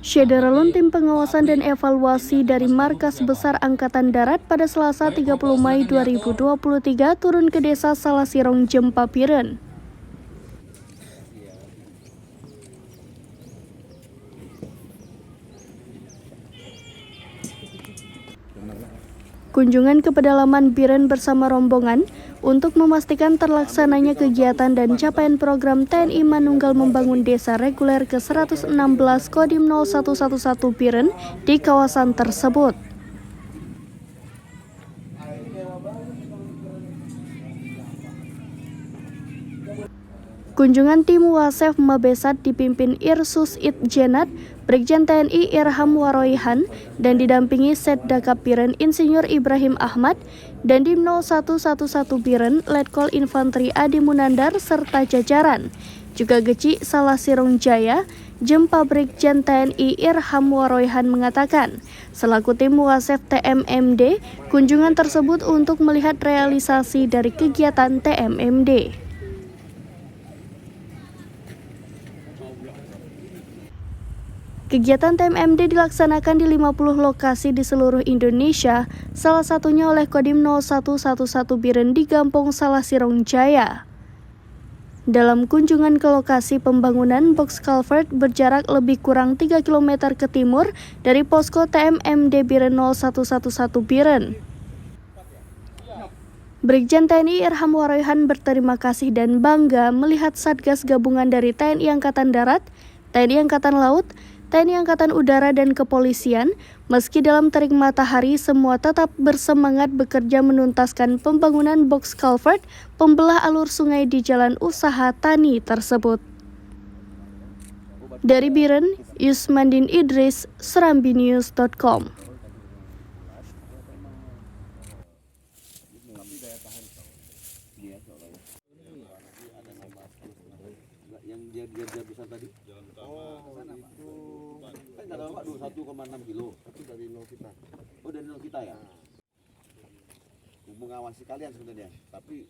Syederalun tim pengawasan dan evaluasi dari Markas Besar Angkatan Darat pada Selasa 30 Mei 2023 turun ke Desa Salasirong, Jempa Piren. Kunjungan ke pedalaman Biren bersama rombongan untuk memastikan terlaksananya kegiatan dan capaian program TNI Manunggal Membangun Desa Reguler ke-116 Kodim 0111 Biren di kawasan tersebut. Kunjungan tim Wasef Mabesat dipimpin Irsus Itjenat, Brigjen TNI Irham Waroihan, dan didampingi Setda Biren Insinyur Ibrahim Ahmad, dan Dim 0111 Biren Letkol Infanteri Adi Munandar, serta jajaran. Juga Geci Salasirong Jaya, Jempa Brigjen TNI Irham Waroihan mengatakan, selaku tim Wasef TMMD, kunjungan tersebut untuk melihat realisasi dari kegiatan TMMD. Kegiatan TMMD dilaksanakan di 50 lokasi di seluruh Indonesia, salah satunya oleh Kodim 0111 Biren di Gampong Salasirong Jaya. Dalam kunjungan ke lokasi pembangunan box culvert berjarak lebih kurang 3 km ke timur dari posko TMMD Biren 0111 Biren. Brigjen TNI Irham Waroihan berterima kasih dan bangga melihat Satgas Gabungan dari TNI Angkatan Darat, TNI Angkatan Laut, TNI Angkatan Udara dan Kepolisian, meski dalam terik matahari semua tetap bersemangat bekerja menuntaskan pembangunan box culvert pembelah alur sungai di jalan usaha tani tersebut. Dari Biren, Yusmandin Idris, serambinews.com. Yang dia besar tadi? Itu kan ada 21,6 kilo. Tapi dari nol kita. Oh, dari nol kita ya? Mengawasi kalian sebenarnya. Tapi